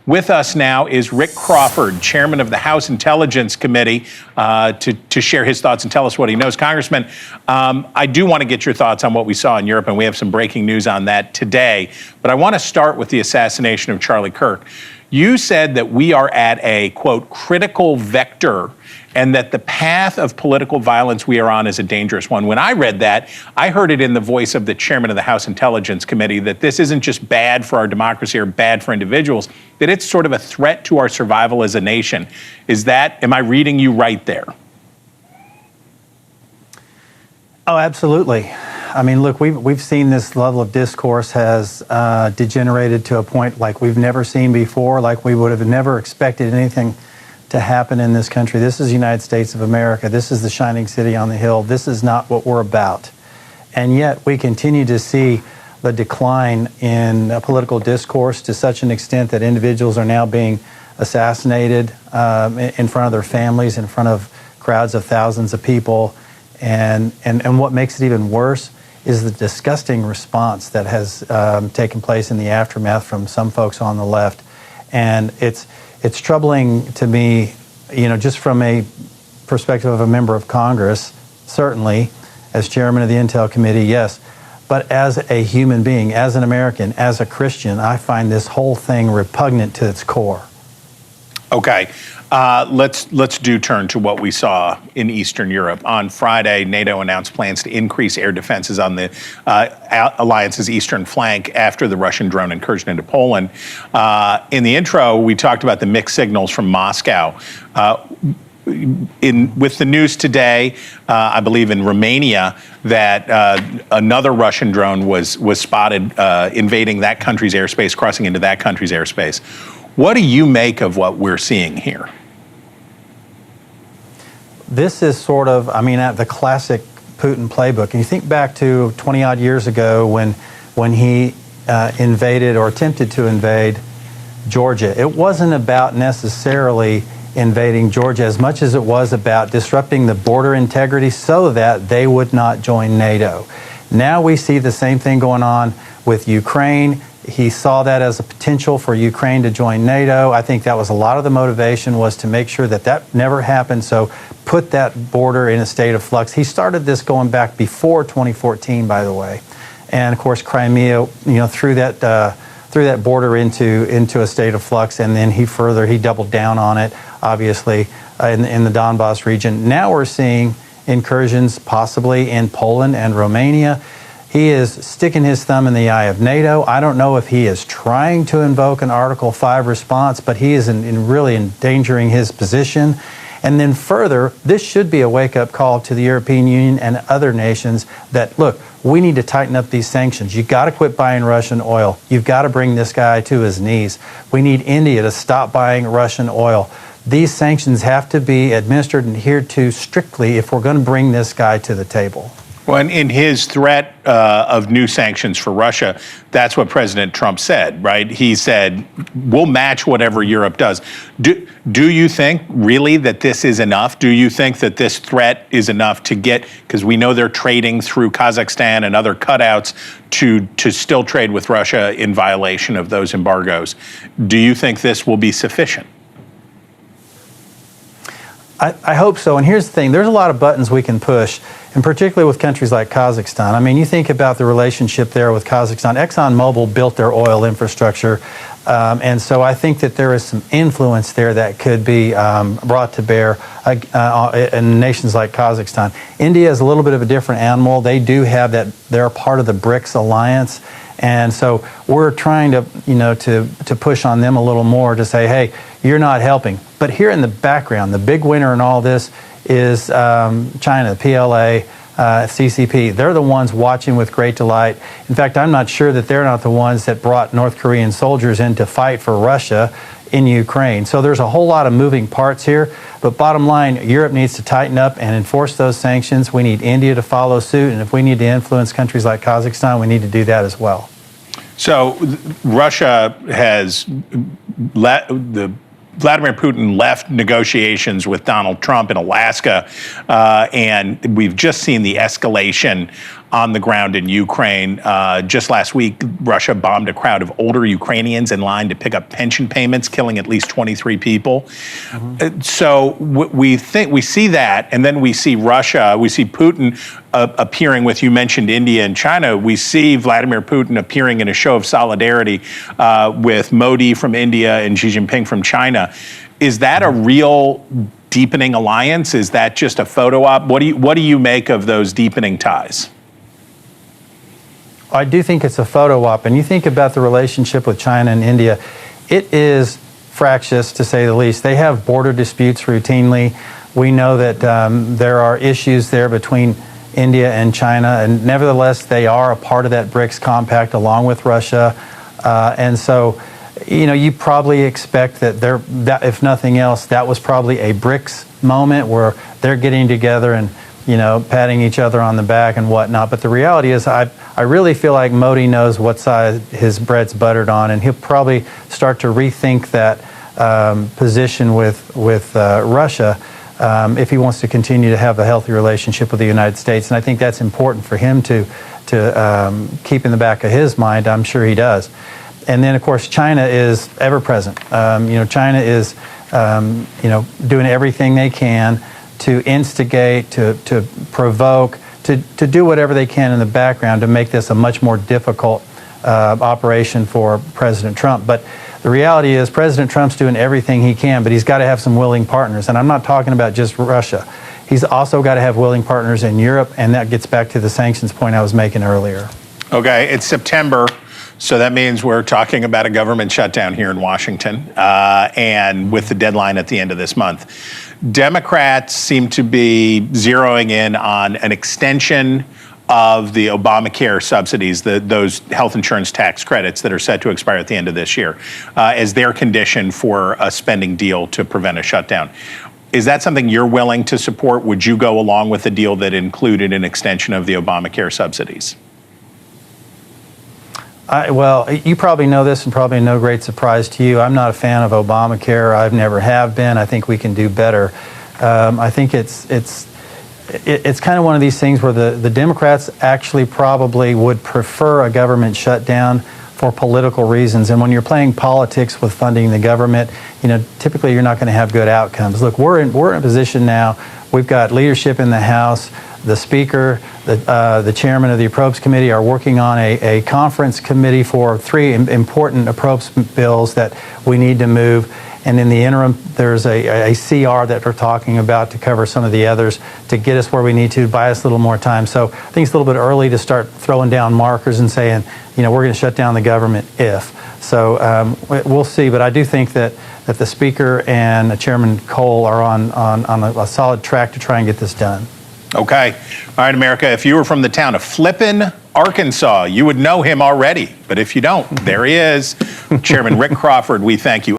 With us now is Rick Crawford, chairman of the House Intelligence Committee, to share his thoughts and tell us what he knows. Congressman, I do want to get your thoughts on what we saw in Europe, and we have some breaking news on that today. But I want to start with the assassination of Charlie Kirk. You said that we are at a, quote, critical vector, and that the path of political violence we are on is a dangerous one. When I read that, I heard it in the voice of the chairman of the House Intelligence Committee that this isn't just bad for our democracy or bad for individuals, that it's sort of a threat to our survival as a nation. Am I reading you right there? Oh, absolutely. I mean, look, we've seen this level of discourse has degenerated to a point like we've never seen before, like we would have never expected anything to happen in this country. This is the United States of America. This is the shining city on the hill. This is not what we're about. And yet we continue to see the decline in political discourse to such an extent that individuals are now being assassinated in front of their families, in front of crowds of thousands of people. And what makes it even worse is the disgusting response that has taken place in the aftermath from some folks on the left. And it's troubling to me, you know, just from a perspective of a member of Congress, certainly, as chairman of the Intel Committee, yes. But as a human being, as an American, as a Christian, I find this whole thing repugnant to its core. Okay. Let's turn to what we saw in Eastern Europe. On Friday, NATO announced plans to increase air defenses on the alliance's eastern flank after the Russian drone incursion into Poland. In the intro, we talked about the mixed signals from Moscow. With the news today, I believe in Romania, that another Russian drone was spotted invading that country's airspace, crossing into that country's airspace. What do you make of what we're seeing here? This is sort of, the classic Putin playbook. And you think back to 20-odd years ago when he invaded or attempted to invade Georgia. It wasn't about necessarily invading Georgia as much as it was about disrupting the border integrity so that they would not join NATO. Now we see the same thing going on with Ukraine. He saw that as a potential for Ukraine to join NATO. I think that was a lot of the motivation, was to make sure that that never happened. So put that border in a state of flux. He started this going back before 2014, by the way. And of course, Crimea, threw that border into a state of flux. And then he doubled down on it, obviously, in the Donbass region. Now we're seeing incursions possibly in Poland and Romania. He is sticking his thumb in the eye of NATO. I don't know if he is trying to invoke an Article 5 response, but he is really endangering his position. And then further, this should be a wake-up call to the European Union and other nations that, look, we need to tighten up these sanctions. You've got to quit buying Russian oil. You've got to bring this guy to his knees. We need India to stop buying Russian oil. These sanctions have to be administered and adhered to strictly if we're going to bring this guy to the table. Well, in his threat of new sanctions for Russia, that's what President Trump said, right? He said, we'll match whatever Europe does. Do you think really that this is enough? Do you think that this threat is enough to get, because we know they're trading through Kazakhstan and other cutouts to still trade with Russia in violation of those embargoes. Do you think this will be sufficient? I hope so. And here's the thing. There's a lot of buttons we can push, and particularly with countries like Kazakhstan. I mean, you think about the relationship there with Kazakhstan. ExxonMobil built their oil infrastructure, and so I think that there is some influence there that could be brought to bear in nations like Kazakhstan. India is a little bit of a different animal. They do have that. They're part of the BRICS alliance. And so we're trying to, to push on them a little more to say, hey, you're not helping. But here in the background, the big winner in all this is China, PLA, CCP. They're the ones watching with great delight. In fact, I'm not sure that they're not the ones that brought North Korean soldiers in to fight for Russia in Ukraine. So there's a whole lot of moving parts here. But bottom line, Europe needs to tighten up and enforce those sanctions. We need India to follow suit. And if we need to influence countries like Kazakhstan, we need to do that as well. So Russia has Vladimir Putin left negotiations with Donald Trump in Alaska, and we've just seen the escalation on the ground in Ukraine. Just last week, Russia bombed a crowd of older Ukrainians in line to pick up pension payments, killing at least 23 people. So we see that, and then we see Russia, we see Putin appearing with, you mentioned India and China. We see Vladimir Putin appearing in a show of solidarity with Modi from India and Xi Jinping from China. Is that a real deepening alliance? Is that just a photo op? What do you make of those deepening ties? I do think it's a photo op. And you think about the relationship with China and India, it is fractious, to say the least. They have border disputes routinely. We know that there are issues there between India and China, and nevertheless, they are a part of that BRICS compact along with Russia. And so, you probably expect that if nothing else, that was probably a BRICS moment where they're getting together and patting each other on the back and whatnot. But the reality is, I really feel like Modi knows what side his bread's buttered on, and he'll probably start to rethink that position with Russia if he wants to continue to have a healthy relationship with the United States. And I think that's important for him to keep in the back of his mind. I'm sure he does. And then, of course, China is ever present. China is doing everything they can to instigate, to provoke, to do whatever they can in the background to make this a much more difficult operation for President Trump. But the reality is President Trump's doing everything he can, but he's got to have some willing partners. And I'm not talking about just Russia. He's also got to have willing partners in Europe, and that gets back to the sanctions point I was making earlier. Okay, it's September. So that means we're talking about a government shutdown here in Washington, and with the deadline at the end of this month. Democrats seem to be zeroing in on an extension of the Obamacare subsidies, those health insurance tax credits that are set to expire at the end of this year, as their condition for a spending deal to prevent a shutdown. Is that something you're willing to support? Would you go along with a deal that included an extension of the Obamacare subsidies? Well, you probably know this, and probably no great surprise to you. I'm not a fan of Obamacare. I've never have been. I think we can do better. I think it's kind of one of these things where the Democrats actually probably would prefer a government shutdown for political reasons. And when you're playing politics with funding the government, typically you're not going to have good outcomes. Look, we're in a position now. We've got leadership in the House. The Speaker, the Chairman of the Appropriations Committee are working on a conference committee for 3 important appropriations bills that we need to move. And in the interim, there's a CR that we're talking about to cover some of the others to get us where we need to, buy us a little more time. So I think it's a little bit early to start throwing down markers and saying, we're going to shut down the government if. So we'll see. But I do think that the Speaker and Chairman Cole are on a solid track to try and get this done. Okay. All right, America, if you were from the town of Flippin, Arkansas, you would know him already. But if you don't, there he is. Chairman Rick Crawford, we thank you.